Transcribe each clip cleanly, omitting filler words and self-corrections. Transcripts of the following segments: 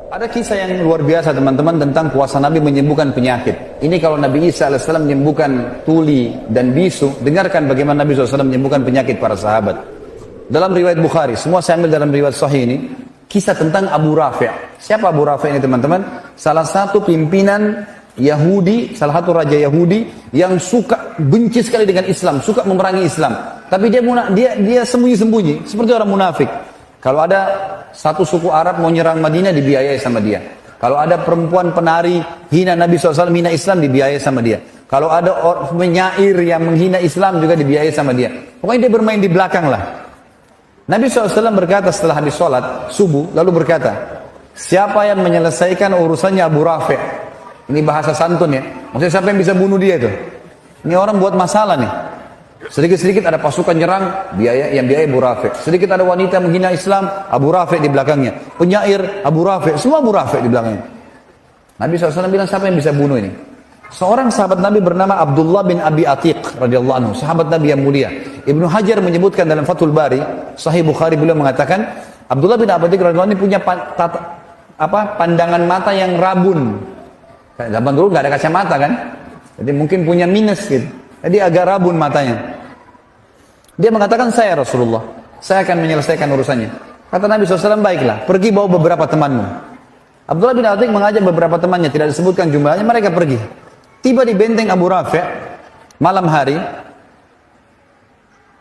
Ada kisah yang luar biasa teman-teman tentang kuasa Nabi menyembuhkan penyakit. Ini kalau Nabi Isa AS menyembuhkan tuli dan bisu, dengarkan bagaimana Nabi SAW menyembuhkan penyakit para sahabat. Dalam riwayat Bukhari, semua saya ambil dalam riwayat Sahih ini, kisah tentang Abu Rafi'. Siapa Abu Rafi' ini teman-teman? Salah satu pimpinan Yahudi, salah satu raja Yahudi yang suka benci sekali dengan Islam, suka memerangi Islam. Tapi dia sembunyi-sembunyi, seperti orang munafik. Kalau ada satu suku Arab mau nyerang Madinah, dibiayai sama dia. Kalau ada perempuan penari hina Nabi SAW, hina Islam, dibiayai sama dia. Kalau ada penyair yang menghina Islam juga dibiayai sama dia. Pokoknya dia bermain di belakang lah. Nabi SAW berkata setelah habis sholat subuh, lalu berkata, siapa yang menyelesaikan urusannya Abu Rafi'? Ini bahasa santun ya. Maksudnya siapa yang bisa bunuh dia itu? Ini orang buat masalah nih. Sedikit-sedikit ada pasukan nyerang, biaya Abu Rafi'. Sedikit ada wanita menghina Islam, Abu Rafi' di belakangnya. Penyair, Abu Rafi', semua Abu Rafi' di belakangnya. Nabi SAW bilang, siapa yang bisa bunuh ini? Seorang sahabat Nabi bernama Abdullah bin Abi Atiq radhiyallahu anhu, sahabat Nabi yang mulia. Ibnu Hajar menyebutkan dalam Fathul Bari, Sahih Bukhari, beliau mengatakan, Abdullah bin Abi Atiq radhiyallahu anhu ini punya pandangan mata yang rabun. Zaman dulu nggak ada kacamata kan? Jadi mungkin punya minus gitu. Jadi agak rabun matanya. Dia mengatakan, saya Rasulullah, saya akan menyelesaikan urusannya. Kata Nabi SAW, baiklah, pergi bawa beberapa temanmu. Abdullah bin Atiq mengajak beberapa temannya, tidak disebutkan jumlahnya, mereka pergi. Tiba di benteng Abu Rafi' malam hari.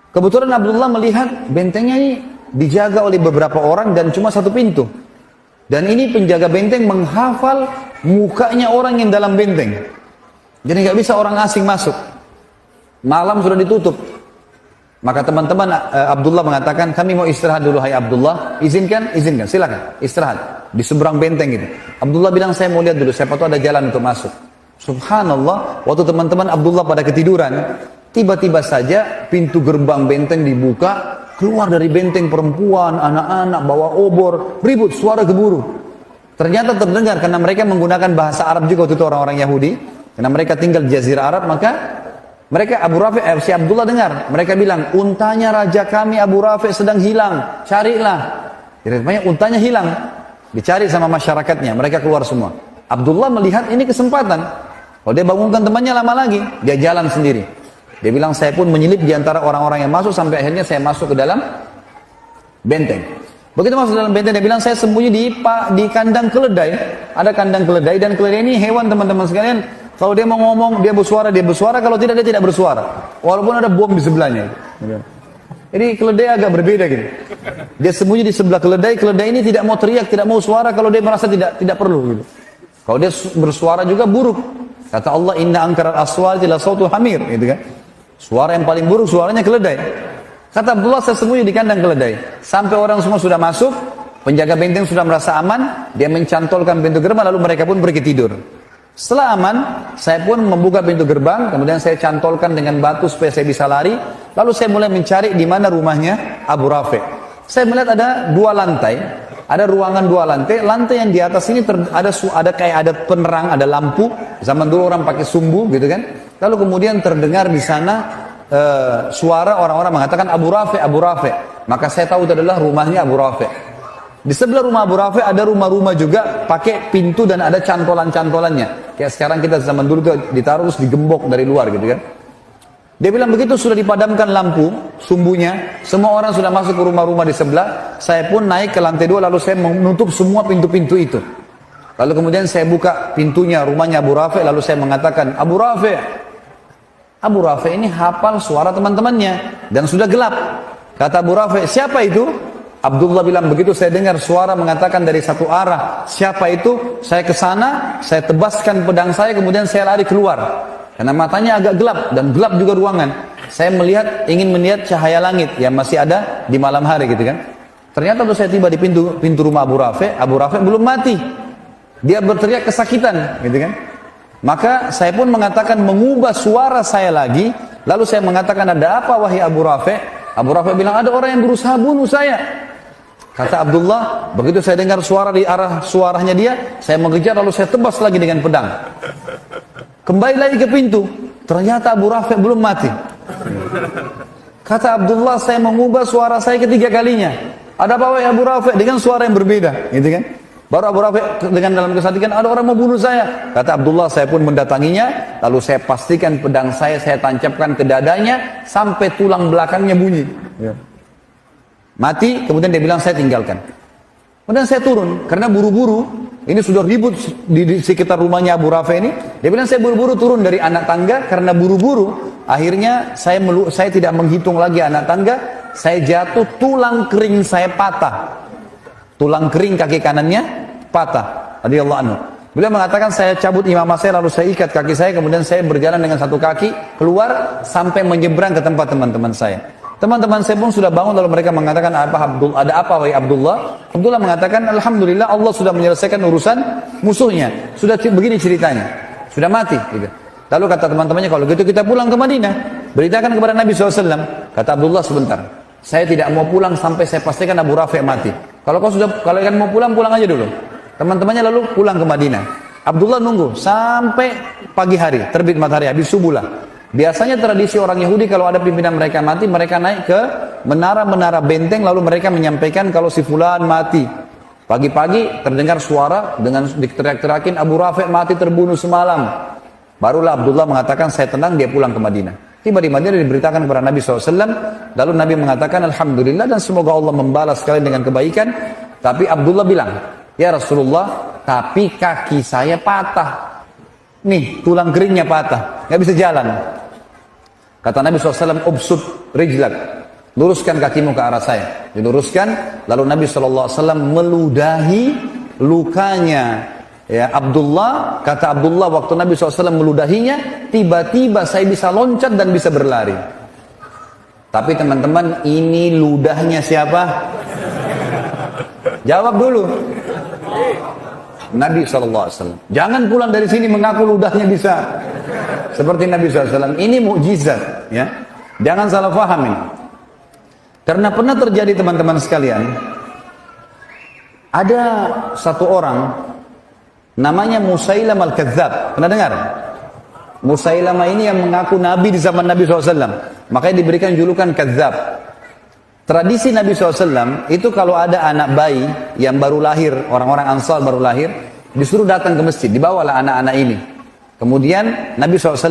Kebetulan Abdullah melihat bentengnya ini dijaga oleh beberapa orang dan cuma satu pintu. Dan ini penjaga benteng menghafal mukanya orang yang dalam benteng. Jadi nggak bisa orang asing masuk. Malam sudah ditutup. Maka teman-teman Abdullah mengatakan, kami mau istirahat dulu, hai Abdullah. Izinkan, silakan istirahat di seberang benteng gitu. Abdullah bilang, saya mau lihat dulu, siapa tahu ada jalan untuk masuk. Subhanallah, waktu teman-teman Abdullah pada ketiduran, tiba-tiba saja pintu gerbang benteng dibuka, keluar dari benteng perempuan, anak-anak bawa obor, ribut, suara gemuruh. Ternyata terdengar karena mereka menggunakan bahasa Arab juga waktu itu orang-orang Yahudi, karena mereka tinggal di Jazirah Arab, maka mereka Abu Rafi' si Abdullah dengar, mereka bilang, untanya raja kami Abu Rafi' sedang hilang, carilah. Jadi untanya hilang, dicari sama masyarakatnya, mereka keluar semua. Abdullah melihat ini kesempatan. Kalau dia bangunkan temannya lama lagi, dia jalan sendiri. Dia bilang, saya pun menyelip di antara orang-orang yang masuk sampai akhirnya saya masuk ke dalam benteng. Begitu masuk dalam benteng, dia bilang, saya sembunyi di kandang keledai. Ada kandang keledai, dan keledai ini hewan teman-teman sekalian. Kalau dia mau ngomong, dia bersuara, kalau tidak, dia tidak bersuara. Walaupun ada bom di sebelahnya. Jadi keledai agak berbeda gitu. Dia sembunyi di sebelah keledai ini tidak mau teriak, tidak mau suara kalau dia merasa tidak perlu gitu. Kalau dia bersuara juga buruk. Kata Allah, inna angkaral aswati la sautul hamir, gitu kan. Suara yang paling buruk suaranya keledai. Kata Abdullah, saya sembunyi di kandang keledai. Sampai orang semua sudah masuk, penjaga benteng sudah merasa aman, dia mencantolkan pintu gerbang, lalu mereka pun pergi tidur. Setelah aman, saya pun membuka pintu gerbang, kemudian saya cantolkan dengan batu supaya saya bisa lari. Lalu saya mulai mencari di mana rumahnya Abu Rafi'. Saya melihat ada 2 lantai, ada ruangan 2 lantai. Lantai yang di atas ini ada kayak ada penerang, ada lampu. Zaman dulu orang pakai sumbu, gitu kan. Lalu kemudian terdengar di sana suara orang-orang mengatakan Abu Rafi', Abu Rafi'. Maka saya tahu itu adalah rumahnya Abu Rafi'. Di sebelah rumah Abu Rafi' ada rumah-rumah juga pakai pintu dan ada cantolan-cantolannya. Kayak sekarang kita zaman dulu tuh ditaruh terus digembok dari luar gitu kan. Dia bilang begitu sudah dipadamkan lampu, sumbunya, semua orang sudah masuk ke rumah-rumah di sebelah. Saya pun naik ke lantai 2 lalu saya menutup semua pintu-pintu itu. Lalu kemudian saya buka pintunya rumahnya Abu Rafi', lalu saya mengatakan, Abu Rafi' ini hafal suara teman-temannya dan sudah gelap. Kata Abu Rafi', siapa itu? Abdullah bilang, begitu saya dengar suara mengatakan dari satu arah, siapa itu? Saya ke sana, saya tebaskan pedang saya, kemudian saya lari keluar. Karena matanya agak gelap, dan gelap juga ruangan. Saya ingin melihat cahaya langit yang masih ada di malam hari gitu kan. Ternyata waktu saya tiba di pintu rumah Abu Rafi' belum mati. Dia berteriak kesakitan gitu kan. Maka saya pun mengatakan, mengubah suara saya lagi. Lalu saya mengatakan, ada apa wahai Abu Rafi'? Abu Rafi' bilang, ada orang yang berusaha bunuh saya. Kata Abdullah, begitu saya dengar suara di arah suaranya dia, saya mengejar lalu saya tebas lagi dengan pedang. Kembali lagi ke pintu, ternyata Abu Rafi' belum mati. Kata Abdullah, saya mengubah suara saya ketiga kalinya. Ada apa wahai Abu Rafi' dengan suara yang berbeda, gitu kan? Baru Abu Rafi dengan dalam kesadikan, ada orang mau bunuh saya. Kata Abdullah, saya pun mendatanginya, lalu saya pastikan pedang saya tancapkan ke dadanya, sampai tulang belakangnya bunyi. Ya. Mati, kemudian dia bilang, saya tinggalkan. Kemudian saya turun, karena buru-buru, ini sudah ribut di sekitar rumahnya Abu Rafi ini. Dia bilang, saya buru-buru turun dari anak tangga, karena buru-buru, akhirnya saya tidak menghitung lagi anak tangga, saya jatuh, tulang kering saya patah. Tulang kering kaki kanannya patah. Radhiyallahu anhu. Beliau mengatakan, saya cabut imamah saya, lalu saya ikat kaki saya, kemudian saya berjalan dengan satu kaki keluar sampai menyeberang ke tempat teman-teman saya. Teman-teman saya pun sudah bangun, lalu mereka mengatakan, ada apa wahai Abdullah? Abdullah mengatakan, alhamdulillah Allah sudah menyelesaikan urusan musuhnya. Sudah begini ceritanya, sudah mati. Gitu. Lalu kata teman-temannya, kalau gitu kita pulang ke Madinah, beritakan kepada Nabi SAW. Kata Abdullah, sebentar, saya tidak mau pulang sampai saya pastikan Abu Rafi mati. Kalau kalian mau pulang, pulang aja dulu. Teman-temannya lalu pulang ke Madinah. Abdullah nunggu sampai pagi hari, terbit matahari, habis subuh lah. Biasanya tradisi orang Yahudi kalau ada pimpinan mereka mati, mereka naik ke menara-menara benteng, lalu mereka menyampaikan kalau si fulan mati. Pagi-pagi terdengar suara dengan diteriak-teriakin, Abu Rafi mati terbunuh semalam. Barulah Abdullah mengatakan, saya tenang, dia pulang ke Madinah. Tiba di Madinah diberitakan kepada Nabi SAW. Lalu Nabi mengatakan, alhamdulillah dan semoga Allah membalas kalian dengan kebaikan. Tapi Abdullah bilang, ya Rasulullah, tapi kaki saya patah. Nih, tulang keringnya patah, nggak bisa jalan. Kata Nabi SAW, ubsut rijlak, luruskan kakimu ke arah saya. Diluruskan, lalu Nabi SAW meludahi lukanya. Ya, Abdullah, kata Abdullah, waktu Nabi SAW meludahinya, tiba-tiba saya bisa loncat dan bisa berlari. Tapi teman-teman, ini ludahnya siapa? Jawab dulu. Nabi SAW. Jangan pulang dari sini mengaku ludahnya bisa. Seperti Nabi SAW. Ini mukjizat. Ya. Jangan salah paham ini. Karena pernah terjadi teman-teman sekalian, ada satu orang namanya Musailamah al-Kadzab. Pernah dengar? Musailamah ini yang mengaku Nabi di zaman Nabi SAW. Makanya diberikan julukan Kadzab. Tradisi Nabi SAW itu kalau ada anak bayi yang baru lahir, orang-orang Ansar baru lahir, disuruh datang ke masjid, dibawalah anak-anak ini. Kemudian Nabi SAW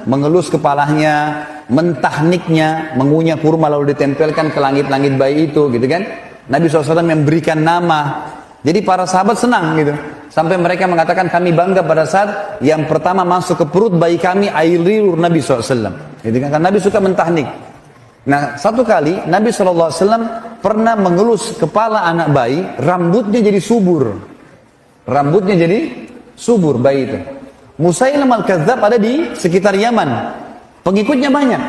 mengelus kepalanya, mentahniknya, mengunyah kurma lalu ditempelkan ke langit-langit bayi itu, gitu kan? Nabi SAW memberikan nama. Jadi para sahabat senang gitu. Sampai mereka mengatakan, kami bangga pada saat yang pertama masuk ke perut bayi kami air liur Nabi SAW. Gitu kan? Karena Nabi suka mentahnik. Nah, satu kali Nabi SAW pernah mengelus kepala anak bayi, rambutnya jadi subur. Rambutnya jadi subur bayi itu. Musailamah al-Kadzab ada di sekitar Yaman. Pengikutnya banyak.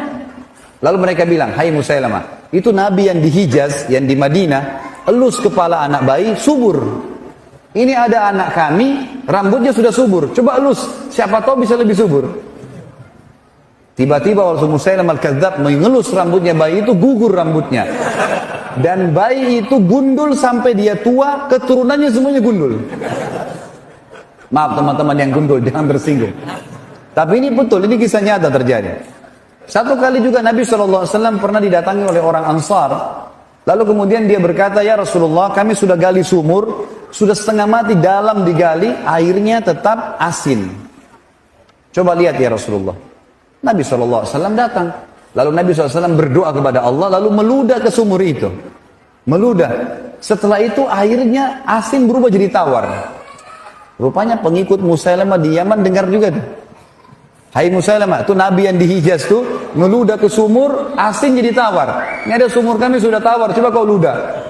Lalu mereka bilang, hai Musailamah, itu Nabi yang di Hijaz, yang di Madinah, elus kepala anak bayi, subur. Ini ada anak kami, rambutnya sudah subur. Coba elus, siapa tahu bisa lebih subur. Tiba-tiba waktu Musailamah al-Kadzab mengelus rambutnya bayi itu, gugur rambutnya. Dan bayi itu gundul sampai dia tua, keturunannya semuanya gundul. Maaf teman-teman yang gundul, jangan tersinggung. Tapi ini betul, ini kisah nyata terjadi. Satu kali juga Nabi SAW pernah didatangi oleh orang Ansar. Lalu kemudian dia berkata, ya Rasulullah, kami sudah gali sumur, sudah setengah mati, dalam digali, airnya tetap asin. Coba lihat ya Rasulullah. Nabi SAW datang. Lalu Nabi SAW berdoa kepada Allah, lalu meludah ke sumur itu. Meludah. Setelah itu airnya asin berubah jadi tawar. Rupanya pengikut Musailamah di Yaman dengar juga tuh. Hai Musailamah, itu Nabi yang di Hijaz tuh, meludah ke sumur, asin jadi tawar. Ini ada sumur kami sudah tawar, coba kau ludah.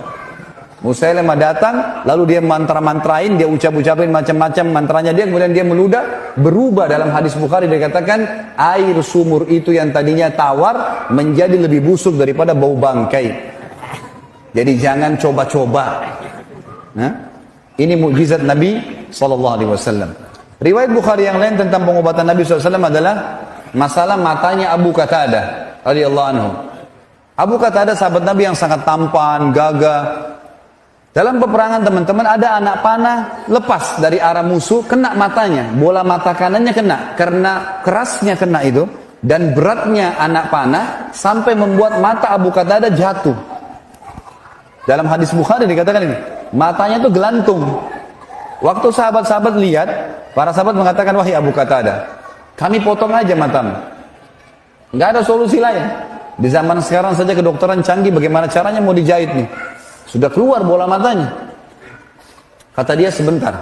Musailamah datang, lalu dia mantra-mantrain, dia ucap-ucapin macam-macam mantranya dia, kemudian dia meludah, berubah. Dalam hadis Bukhari dikatakan, air sumur itu yang tadinya tawar, menjadi lebih busuk daripada bau bangkai. Jadi jangan coba-coba. Nah, ini mukjizat Nabi SAW. Riwayat Bukhari yang lain tentang pengobatan Nabi SAW adalah masalah matanya Abu Qatadah radhiyallahu anhu. Abu Qatadah sahabat Nabi yang sangat tampan, gagah. Dalam peperangan teman-teman ada anak panah lepas dari arah musuh, kena matanya, bola mata kanannya kena, karena kerasnya kena itu dan beratnya anak panah sampai membuat mata Abu Qatadah jatuh. Dalam hadis Bukhari dikatakan ini, matanya itu gelantung. Waktu sahabat-sahabat lihat, para sahabat mengatakan, wahai Abu Qatadah, kami potong aja matamu. Nggak ada solusi lain. Di zaman sekarang saja kedokteran canggih, bagaimana caranya mau dijahit nih? Sudah keluar bola matanya. Kata dia, sebentar.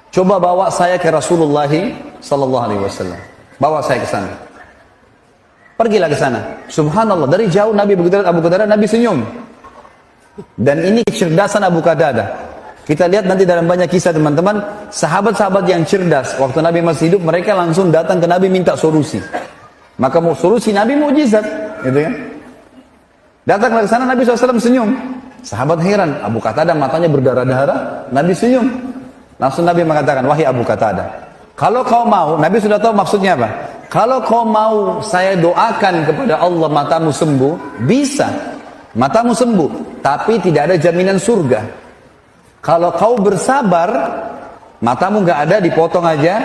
Coba bawa saya ke Rasulullah sallallahu alaihi wasallam. Bawa saya ke sana. Pergilah ke sana. Subhanallah, dari jauh Nabi begitu lihat Abu Qatadah, Nabi senyum. Dan ini kecerdasan Abu Qatadah. Kita lihat nanti dalam banyak kisah teman-teman, sahabat-sahabat yang cerdas, waktu Nabi masih hidup, mereka langsung datang ke Nabi minta solusi. Maka mau solusi Nabi mukjizat, gitu kan? Datang ke sana Nabi SAW senyum. Sahabat heran, Abu Qatadah matanya berdarah-darah, Nabi senyum. Langsung Nabi mengatakan, wahai Abu Qatadah, kalau kau mau, Nabi sudah tahu maksudnya apa. Kalau kau mau saya doakan kepada Allah matamu sembuh, bisa. Matamu sembuh, tapi tidak ada jaminan surga. Kalau kau bersabar, matamu nggak ada, dipotong aja,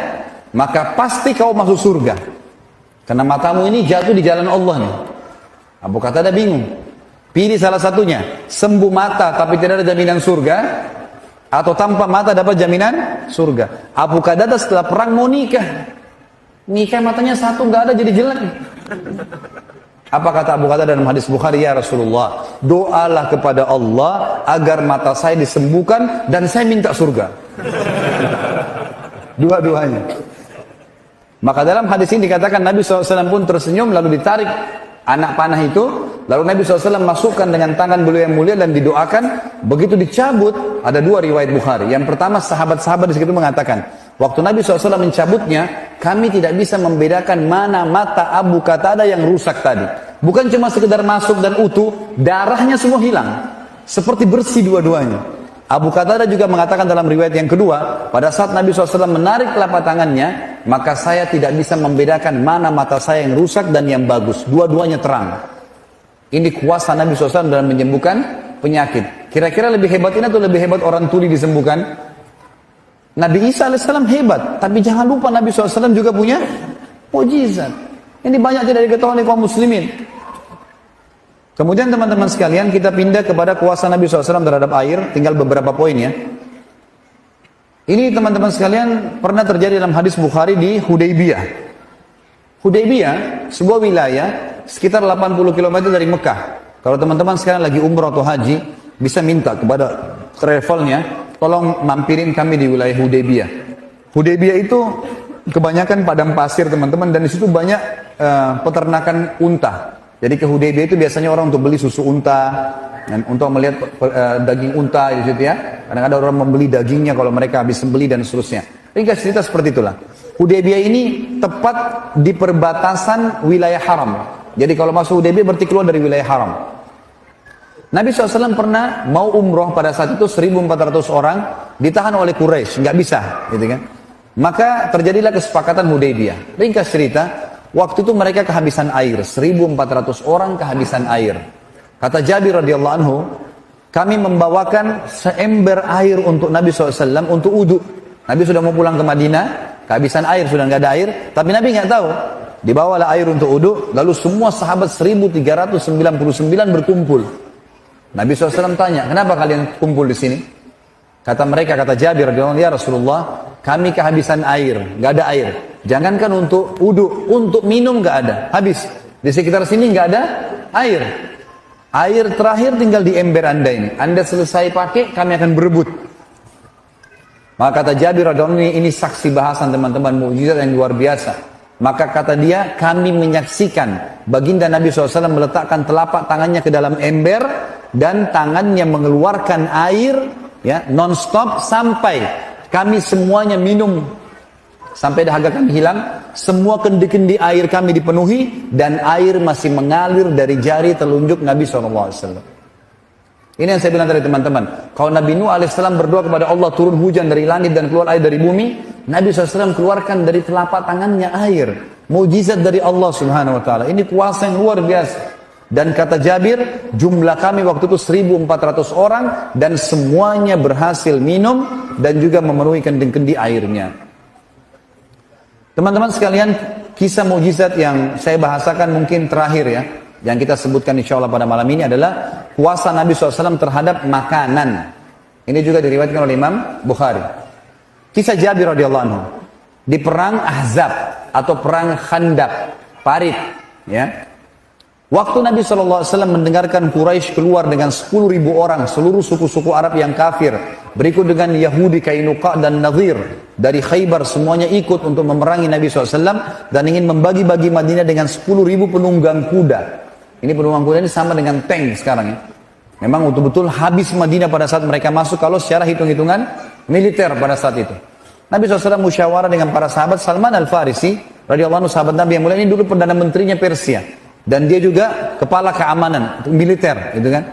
maka pasti kau masuk surga. Karena matamu ini jatuh di jalan Allah nih. Abu Qatadah bingung. Pilih salah satunya, sembuh mata tapi tidak ada jaminan surga, atau tanpa mata dapat jaminan surga. Abu Qatadah setelah perang mau nikah. Nikah matanya satu nggak ada jadi jelek. Apa kata Abu Qatadah dalam hadis Bukhari? Ya Rasulullah, doalah kepada Allah agar mata saya disembuhkan dan saya minta surga. Dua-duanya. Maka dalam hadis ini dikatakan Nabi SAW pun tersenyum lalu ditarik anak panah itu. Lalu Nabi SAW masukkan dengan tangan beliau yang mulia dan didoakan. Begitu dicabut, ada dua riwayat Bukhari. Yang pertama sahabat-sahabat di situ mengatakan, waktu Nabi SAW mencabutnya, kami tidak bisa membedakan mana mata Abu Qatadah yang rusak tadi. Bukan cuma sekedar masuk dan utuh, darahnya semua hilang. Seperti bersih dua-duanya. Abu Qatadah juga mengatakan dalam riwayat yang kedua, pada saat Nabi SAW menarik telapak tangannya, maka saya tidak bisa membedakan mana mata saya yang rusak dan yang bagus. Dua-duanya terang. Ini kuasa Nabi SAW dalam menyembuhkan penyakit. Kira-kira lebih hebat ini atau lebih hebat orang tuli disembuhkan? Nabi Isa AS hebat, tapi jangan lupa Nabi SAW juga punya mukjizat. Ini banyak tidak diketahui oleh kaum muslimin. Kemudian teman-teman sekalian, kita pindah kepada kuasa Nabi SAW terhadap air, tinggal beberapa poin ya. Ini teman-teman sekalian pernah terjadi dalam hadis Bukhari di Hudaybiyah. Hudaybiyah, sebuah wilayah sekitar 80 km dari Mekah. Kalau teman-teman sekarang lagi umrah atau haji, bisa minta kepada travelnya, tolong mampirin kami di wilayah Hudaybiyah. Hudaybiyah itu kebanyakan padang pasir teman-teman, dan di situ banyak peternakan unta. Jadi ke Hudaybiyah itu biasanya orang untuk beli susu unta, dan untuk melihat daging unta di situ ya. Kadang-kadang orang membeli dagingnya kalau mereka habis sembelih dan seterusnya. Ringkas cerita seperti itulah. Hudaybiyah ini tepat di perbatasan wilayah haram. Jadi kalau masuk Hudaybiyah berarti keluar dari wilayah haram. Nabi SAW pernah mau umroh pada saat itu 1.400 orang ditahan oleh Quraisy, nggak bisa, gitu kan? Maka terjadilah kesepakatan Hudaybiyah. Ringkas cerita, waktu itu mereka kehabisan air, 1.400 orang kehabisan air. Kata Jabir radhiyallahu anhu, kami membawakan seember air untuk Nabi SAW untuk wudu. Nabi sudah mau pulang ke Madinah, kehabisan air, sudah nggak ada air, tapi Nabi nggak tahu. Dibawalah air untuk wudu, lalu semua sahabat 1.399 berkumpul. Nabi SAW tanya, kenapa kalian kumpul di sini? Kata mereka, kata Jabir radhiyallahu anhu, ya Rasulullah, kami kehabisan air, nggak ada air. Jangankan untuk wudu, untuk minum nggak ada, habis. Di sekitar sini nggak ada air. Air terakhir tinggal di ember Anda ini. Anda selesai pakai, kami akan berebut. Maka kata Jabir radhiyallahu anhu, ini saksi bahasan teman-teman, mukjizat yang luar biasa. Maka kata dia, kami menyaksikan baginda Nabi SAW meletakkan telapak tangannya ke dalam ember dan tangannya mengeluarkan air ya non-stop sampai kami semuanya minum, sampai dahaga kami hilang, semua kendi-kendi air kami dipenuhi dan air masih mengalir dari jari telunjuk Nabi SAW. Ini yang saya bilang tadi teman-teman, kalau Nabi Nuh AS berdoa kepada Allah turun hujan dari langit dan keluar air dari bumi, Nabi SAW keluarkan dari telapak tangannya air. Mukjizat dari Allah Subhanahu Wa Taala. Ini kuasa yang luar biasa. Dan kata Jabir, jumlah kami waktu itu 1.400 orang dan semuanya berhasil minum dan juga memenuhi kendi-kendi airnya. Teman-teman sekalian, kisah mukjizat yang saya bahasakan mungkin terakhir ya, yang kita sebutkan insya Allah pada malam ini adalah kuasa Nabi SAW terhadap makanan. Ini juga diriwayatkan oleh Imam Bukhari. Kisah Jabir radhiyallahu anhu di perang Ahzab atau perang Khandaq, Parit, ya. Waktu Nabi SAW mendengarkan Quraisy keluar dengan 10.000 orang, seluruh suku-suku Arab yang kafir, berikut dengan Yahudi, Kainuqa dan Nadhir dari Khaybar, semuanya ikut untuk memerangi Nabi SAW dan ingin membagi-bagi Madinah dengan 10.000 penunggang kuda. Ini penunggang kuda ini sama dengan tank sekarang ya. Memang betul-betul habis Madinah pada saat mereka masuk kalau secara hitung-hitungan militer pada saat itu. Nabi SAW musyawarah dengan para sahabat. Salman Al-Farisi radhiyallahu anhu, sahabat Nabi yang mulia ini dulu Perdana Menterinya Persia. Dan dia juga kepala keamanan militer, gitu kan.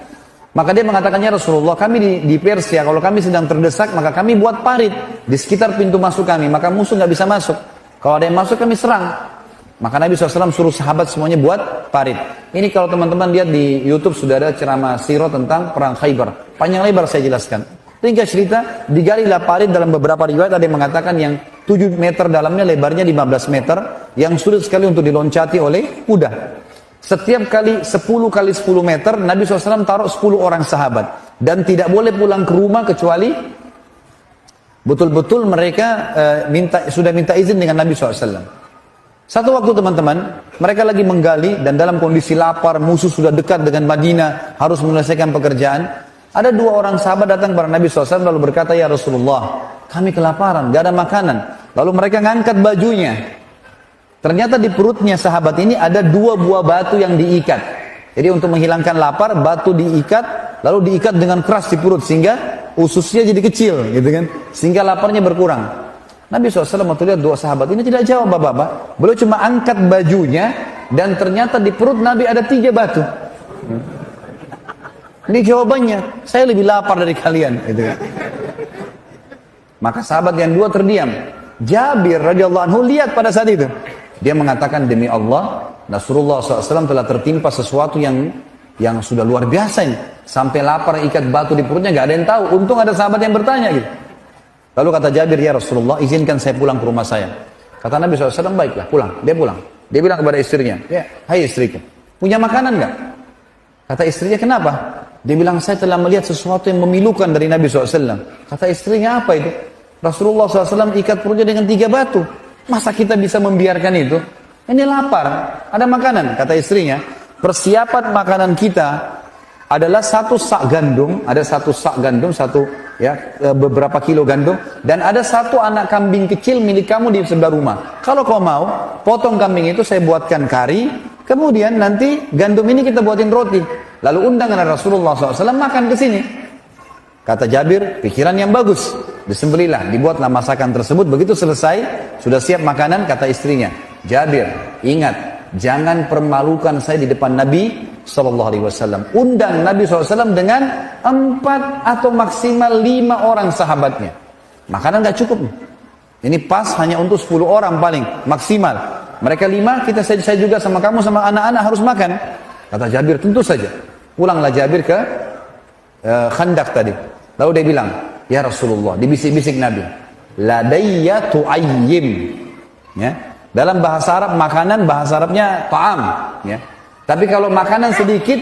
Maka dia mengatakannya, Rasulullah, kami di Persia, kalau kami sedang terdesak, maka kami buat parit di sekitar pintu masuk kami, maka musuh nggak bisa masuk. Kalau ada yang masuk, kami serang. Maka Nabi SAW suruh sahabat semuanya buat parit. Ini kalau teman-teman lihat di YouTube sudah ada ceramah sirah tentang perang Khaybar. Panjang lebar saya jelaskan. Ringkas cerita, digalilah parit dalam beberapa riwayat, ada yang mengatakan yang 7 meter dalamnya, lebarnya 15 meter, yang sulit sekali untuk diloncati oleh kuda. Setiap kali 10 kali 10 meter, Nabi SAW taruh 10 orang sahabat. Dan tidak boleh pulang ke rumah kecuali betul-betul mereka sudah minta izin dengan Nabi SAW. Satu waktu teman-teman, mereka lagi menggali dan dalam kondisi lapar, musuh sudah dekat dengan Madinah, harus menyelesaikan pekerjaan. Ada 2 orang sahabat datang kepada Nabi SAW lalu berkata, ya Rasulullah, kami kelaparan, gak ada makanan. Lalu mereka ngangkat bajunya. Ternyata di perutnya sahabat ini ada 2 buah batu yang diikat. Jadi untuk menghilangkan lapar, batu diikat, lalu diikat dengan keras di perut sehingga ususnya jadi kecil, gitu kan? Sehingga laparnya berkurang. Nabi SAW waktu lihat 2 sahabat ini tidak jawab bapak-bapak. Beliau cuma angkat bajunya dan ternyata di perut Nabi ada 3 batu. Ini jawabannya, saya lebih lapar dari kalian, gitu kan? Maka sahabat yang 2 terdiam. Jabir radhiyallahu anhu lihat pada saat itu. Dia mengatakan, demi Allah, Rasulullah SAW telah tertimpa sesuatu yang sudah luar biasa ini. Sampai lapar ikat batu di perutnya, gak ada yang tahu. Untung ada sahabat yang bertanya gitu. Lalu kata Jabir, ya Rasulullah, izinkan saya pulang ke rumah saya. Kata Nabi SAW, baiklah pulang. Dia pulang. Dia bilang kepada istrinya, ya, hai istriku, punya makanan gak? Kata istrinya, kenapa? Dia bilang, saya telah melihat sesuatu yang memilukan dari Nabi SAW. Kata istrinya, apa itu? Rasulullah SAW ikat perutnya dengan 3 batu. Masa kita bisa membiarkan itu? Ini lapar, ada makanan. Kata istrinya, persiapan makanan kita adalah 1 sak gandum, ada 1 sak gandum, beberapa kilo gandum, dan ada 1 anak kambing kecil milik kamu di sebelah rumah. Kalau kau mau, potong kambing itu saya buatkan kari, kemudian nanti gandum ini kita buatin roti. Lalu undang Rasulullah SAW makan ke sini. Kata Jabir, pikiran yang bagus. Disembelilah, dibuatlah masakan tersebut. Begitu selesai, sudah siap makanan, kata istrinya, Jabir, ingat, jangan permalukan saya di depan Nabi SAW. Undang Nabi SAW dengan 4 atau maksimal 5 orang sahabatnya. Makanan gak cukup. Ini pas hanya untuk 10 orang paling, maksimal. Mereka 5, saya juga sama kamu, sama anak-anak harus makan. Kata Jabir, tentu saja. Pulanglah Jabir ke Khandaq tadi. Lalu dia bilang, ya Rasulullah, dibisik-bisik Nabi, ladayya tu'ayyim. Ya. Dalam bahasa Arab, makanan bahasa Arabnya ta'am. Ya. Tapi kalau makanan sedikit,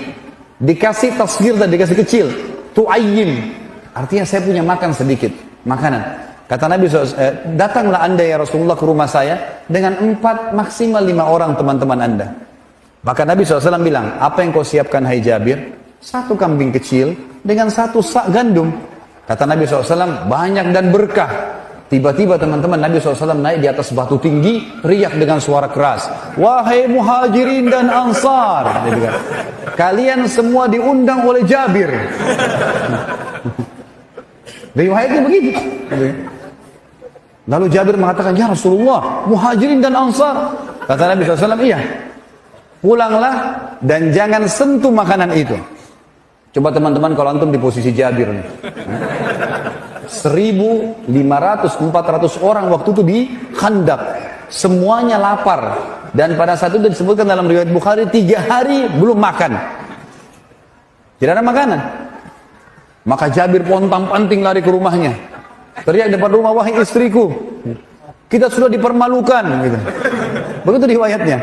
dikasih tasghir dan dikasih kecil. Tu'ayyim. Artinya saya punya makan sedikit. Makanan. Kata Nabi SAW, datanglah anda ya Rasulullah ke rumah saya dengan 4 maksimal 5 orang teman-teman anda. Maka Nabi SAW bilang, apa yang kau siapkan hai Jabir? 1 kambing kecil dengan 1 sak gandum. Kata Nabi SAW, banyak dan berkah. Tiba-tiba teman-teman Nabi SAW naik di atas batu tinggi, teriak dengan suara keras, wahai muhajirin dan ansar, kalian semua diundang oleh Jabir. Riwayatnya begitu. Lalu Jabir mengatakan, ya Rasulullah, muhajirin dan ansar. Kata Nabi SAW, iya. Pulanglah dan jangan sentuh makanan itu. Coba teman-teman kalau antum di posisi Jabir nih. 1.500, 400 orang waktu itu di Khandaq. Semuanya lapar. Dan pada saat itu disebutkan dalam riwayat Bukhari, 3 hari belum makan. Tidak ada makanan. Maka Jabir pontang-panting lari ke rumahnya. Teriak depan rumah, wahai istriku, kita sudah dipermalukan. Gitu. Begitu riwayatnya.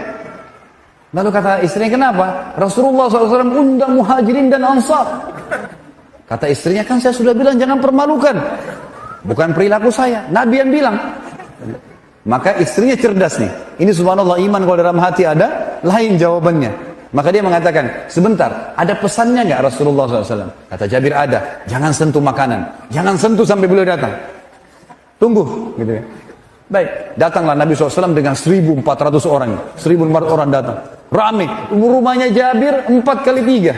Lalu kata istrinya, kenapa? Rasulullah SAW undang muhajirin dan ansar. Kata istrinya, kan saya sudah bilang jangan permalukan. Bukan perilaku saya. Nabi yang bilang. Maka istrinya cerdas nih. Ini subhanallah, iman kalau dalam hati ada, lain jawabannya. Maka dia mengatakan, sebentar, ada pesannya nggak Rasulullah SAW? Kata Jabir, ada. Jangan sentuh makanan. Jangan sentuh sampai beliau datang. Tunggu. Gitu ya. Baik, datanglah Nabi SAW dengan 1.400 orang. 1.400 orang datang. Rame. Rumahnya Jabir 4x3.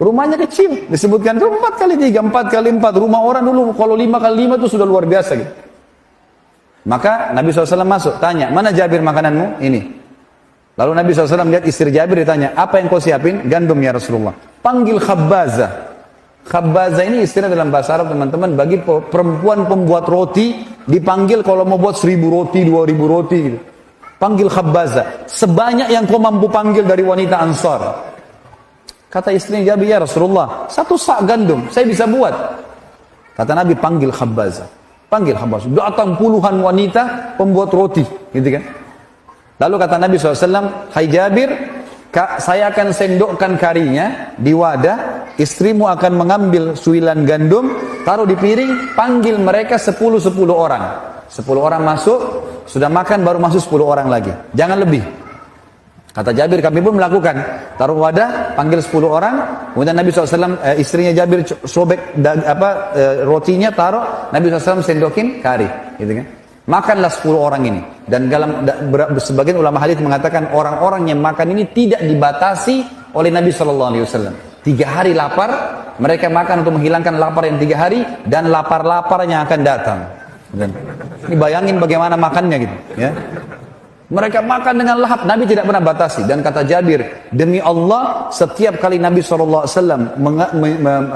Rumahnya kecil, disebutkan itu 4x3, 4x4. Rumah orang dulu kalau 5x5 itu sudah luar biasa gitu. Maka Nabi SAW masuk, tanya, mana Jabir makananmu? Ini. Lalu Nabi SAW lihat istri Jabir, ditanya, apa yang kau siapin? Gandum ya Rasulullah. Panggil Khabbaza. Khabbaza ini istilah dalam bahasa Arab teman-teman, bagi perempuan pembuat roti, dipanggil kalau mau buat 1.000 roti, 2.000 roti gitu. Panggil Khabbaza. Sebanyak yang kau mampu panggil dari wanita Ansar. Kata istrinya Jabir, ya Rasulullah, 1 sak gandum, saya bisa buat. Kata Nabi, panggil Khabbaza. Panggil Khabbaza. Datang puluhan wanita pembuat roti. Gitu kan. Lalu kata Nabi SAW, hai Jabir, saya akan sendokkan karinya di wadah, istrimu akan mengambil suilan gandum, taruh di piring, panggil mereka 10 orang. 10 orang masuk, sudah makan baru masuk 10 orang lagi. Jangan lebih. Kata Jabir, kami pun melakukan. Taruh wadah, panggil 10 orang. Kemudian Nabi SAW, istrinya Jabir sobek rotinya, taruh. Nabi SAW sendokin kari. Gitu kan. Makanlah 10 orang ini. Dan dalam sebagian ulama hadis mengatakan orang-orang yang makan ini tidak dibatasi oleh Nabi SAW. 3 hari lapar, mereka makan untuk menghilangkan lapar yang 3 hari. Dan lapar-lapar yang akan datang. Dan ini bayangin bagaimana makannya gitu. Ya. Mereka makan dengan lahap, Nabi tidak pernah batasi. Dan kata Jabir, demi Allah, setiap kali Nabi SAW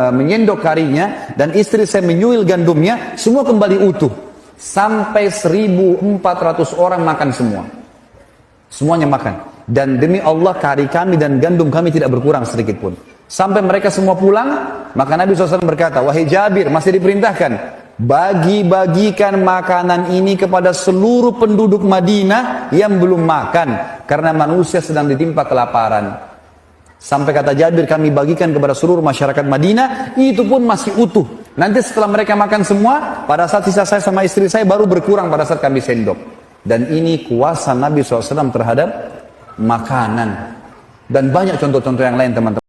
menyendok karinya, dan istri saya menyuil gandumnya, semua kembali utuh. Sampai 1.400 orang makan semua. Semuanya makan. Dan demi Allah, kari kami dan gandum kami tidak berkurang sedikit pun. Sampai mereka semua pulang, maka Nabi SAW berkata, wahai Jabir, masih diperintahkan, bagi-bagikan makanan ini kepada seluruh penduduk Madinah yang belum makan, karena manusia sedang ditimpa kelaparan. Sampai kata Jabir, kami bagikan kepada seluruh masyarakat Madinah, itu pun masih utuh. Nanti setelah mereka makan semua, pada saat sisa saya sama istri saya baru berkurang pada saat kami sendok. Dan ini kuasa Nabi SAW terhadap makanan. Dan banyak contoh-contoh yang lain teman-teman.